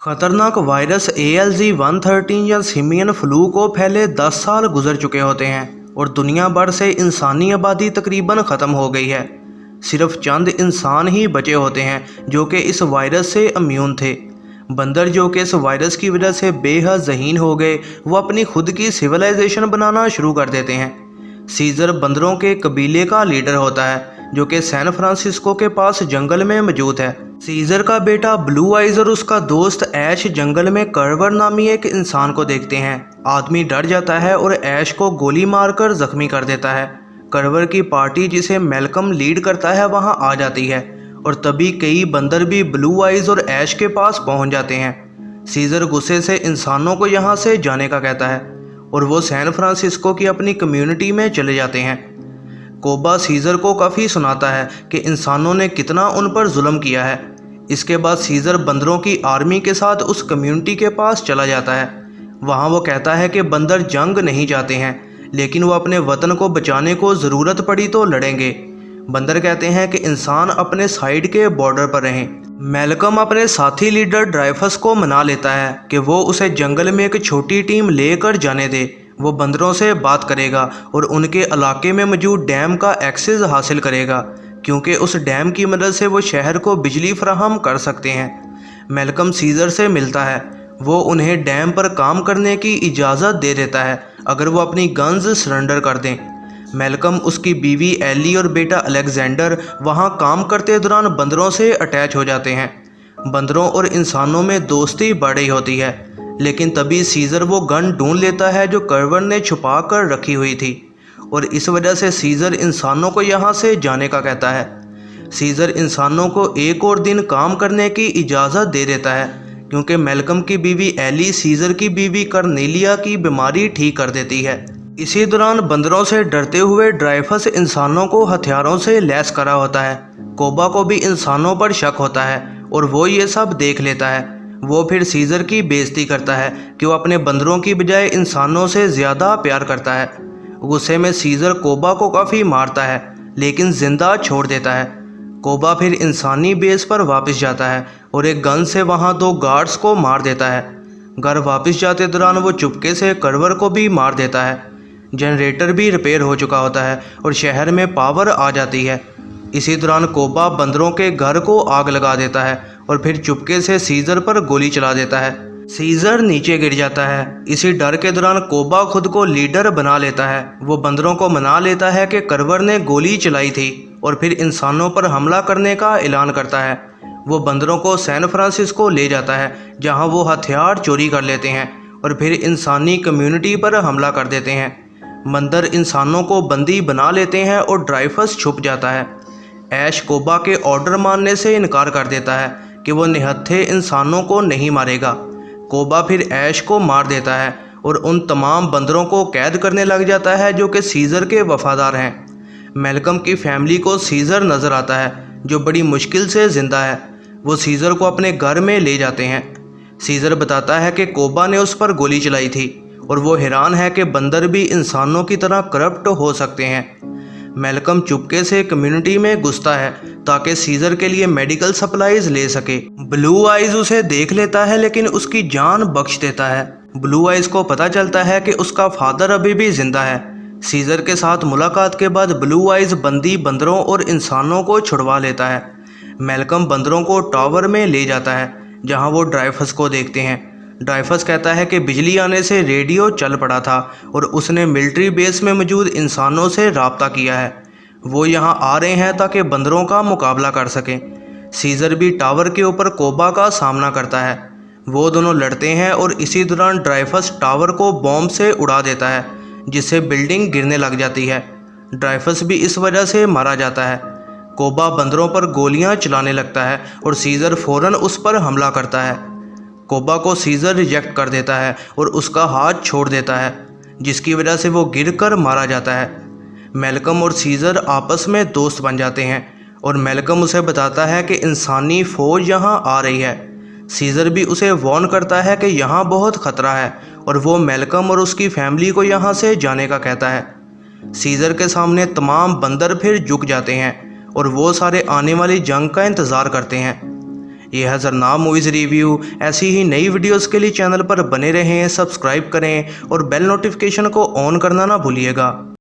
खतरनाक virus ALZ-113 या simian flu को फैले 10 साल गुजर चुके होते हैं और दुनिया भर से इंसानी आबादी तकरीबन ख़त्म हो गई है। सिर्फ चंद इंसान ही बचे होते हैं जो कि इस वायरस से इम्यून थे। बंदर जो कि इस वायरस की वजह से बेहद ज़हीन हो गए, वो अपनी खुद की सिविलाइजेशन बनाना शुरू कर देते हैं। सीज़र बंदरों के कबीले का लीडर होता है जो कि सैन फ्रांसिस्को के पास जंगल में मौजूद है। सीज़र का बेटा ब्लू आइज और उसका दोस्त ऐश जंगल में कर्वर नामी एक इंसान को देखते हैं। आदमी डर जाता है और ऐश को गोली मारकर जख्मी कर देता है। कर्वर की पार्टी जिसे मैल्कम लीड करता है वहां आ जाती है और तभी कई बंदर भी ब्लू आइज और ऐश के पास पहुंच जाते हैं। सीज़र गुस्से से इंसानों को यहां से जाने का कहता है और वो सैन फ्रांसिस्को की अपनी कम्युनिटी में चले जाते हैं। कोबा सीज़र को काफ़ी सुनाता है कि इंसानों ने कितना उन पर जुल्म किया है। इसके बाद सीज़र बंदरों की आर्मी के साथ उस कम्युनिटी के पास चला जाता है। वहाँ वो कहता है कि बंदर जंग नहीं चाहते हैं, लेकिन वो अपने वतन को बचाने को ज़रूरत पड़ी तो लड़ेंगे। बंदर कहते हैं कि इंसान अपने साइड के बॉर्डर पर रहें। मैल्कम अपने साथी लीडर ड्राइफस को मना लेता है कि वो उसे जंगल में एक छोटी टीम लेकर जाने दे। वो बंदरों से बात करेगा और उनके इलाके में मौजूद डैम का एक्सेस हासिल करेगा, क्योंकि उस डैम की मदद से वो शहर को बिजली फराहम कर सकते हैं। मैल्कम सीज़र से मिलता है। वो उन्हें डैम पर काम करने की इजाज़त दे देता है अगर वो अपनी गन्स सरेंडर कर दें। मैल्कम, उसकी बीवी एली और बेटा अलेक्जेंडर वहाँ काम करते दौरान बंदरों से अटैच हो जाते हैं। बंदरों और इंसानों में दोस्ती बढ़ रही होती है, लेकिन तभी सीज़र वो गन ढूंढ लेता है जो कर्वर ने छुपा कर रखी हुई थी और इस वजह से सीज़र इंसानों को यहाँ से जाने का कहता है। सीज़र इंसानों को एक और दिन काम करने की इजाज़त दे देता है क्योंकि मैल्कम की बीवी एली सीज़र की बीवी कर्नेलिया की बीमारी ठीक कर देती है। इसी दौरान बंदरों से डरते हुए ड्राइफस इंसानों को हथियारों से लैस करा होता है। कोबा को भी इंसानों पर शक होता है और वो ये सब देख लेता है। वो फिर सीज़र की बेइज्जती करता है कि वो अपने बंदरों की बजाय इंसानों से ज़्यादा प्यार करता है। गुस्से में सीज़र कोबा को काफ़ी मारता है लेकिन जिंदा छोड़ देता है। कोबा फिर इंसानी बेस पर वापस जाता है और एक गन से वहाँ 2 गार्ड्स को मार देता है। घर वापस जाते दौरान वो चुपके से कर्वर को भी मार देता है। जनरेटर भी रिपेयर हो चुका होता है और शहर में पावर आ जाती है। इसी दौरान कोबा बंदरों के घर को आग लगा देता है और फिर चुपके से सीज़र पर गोली चला देता है। सीज़र नीचे गिर जाता है। इसी डर के दौरान कोबा खुद को लीडर बना लेता है। वो बंदरों को मना लेता है कि कर्वर ने गोली चलाई थी और फिर इंसानों पर हमला करने का ऐलान करता है। वो बंदरों को सैन फ्रांसिस्को ले जाता है जहां वो हथियार चोरी कर लेते हैं और फिर इंसानी कम्युनिटी पर हमला कर देते हैं। बंदर इंसानों को बंदी बना लेते हैं और ड्राइफस छुप जाता है। ऐश कोबा के ऑर्डर मानने से इनकार कर देता है कि वो निहत्थे इंसानों को नहीं मारेगा। कोबा फिर ऐश को मार देता है और उन तमाम बंदरों को कैद करने लग जाता है जो कि सीज़र के वफादार हैं। मैल्कम की फैमिली को सीज़र नज़र आता है जो बड़ी मुश्किल से ज़िंदा है। वो सीज़र को अपने घर में ले जाते हैं। सीज़र बताता है कि कोबा ने उस पर गोली चलाई थी और वो हैरान है कि बंदर भी इंसानों की तरह करप्ट हो सकते हैं। मैल्कम चुपके से कम्युनिटी में घुसता है ताकि सीज़र के लिए मेडिकल सप्लाईज ले सके। ब्लू आइज उसे देख लेता है लेकिन उसकी जान बख्श देता है। ब्लू आइज को पता चलता है कि उसका फादर अभी भी जिंदा है। सीज़र के साथ मुलाकात के बाद ब्लू आइज बंदी बंदरों और इंसानों को छुड़वा लेता है। मैल्कम बंदरों को टावर में ले जाता है जहां वो ड्राइफस को देखते हैं। ड्राइफस कहता है कि बिजली आने से रेडियो चल पड़ा था और उसने मिलिट्री बेस में मौजूद इंसानों से राब्ता किया है। वो यहाँ आ रहे हैं ताकि बंदरों का मुकाबला कर सकें। सीज़र भी टावर के ऊपर कोबा का सामना करता है। वो दोनों लड़ते हैं और इसी दौरान ड्राइफस टावर को बॉम्ब से उड़ा देता है जिससे बिल्डिंग गिरने लग जाती है। ड्राइफस भी इस वजह से मारा जाता है। कोबा बंदरों पर गोलियां चलाने लगता है और सीज़र फ़ौरन उस पर हमला करता है। कोबा को सीज़र रिजेक्ट कर देता है और उसका हाथ छोड़ देता है जिसकी वजह से वो गिरकर मारा जाता है। मैल्कम और सीज़र आपस में दोस्त बन जाते हैं और मैल्कम उसे बताता है कि इंसानी फ़ौज यहाँ आ रही है। सीज़र भी उसे वार्न करता है कि यहाँ बहुत ख़तरा है और वो मैल्कम और उसकी फैमिली को यहाँ से जाने का कहता है। सीज़र के सामने तमाम बंदर फिर झुक जाते हैं और वो सारे आने वाली जंग का इंतज़ार करते हैं। ये है जरनाब मूवीज़ रिव्यू। ऐसी ही नई वीडियोस के लिए चैनल पर बने रहें, सब्सक्राइब करें और बेल नोटिफिकेशन को ऑन करना ना भूलिएगा।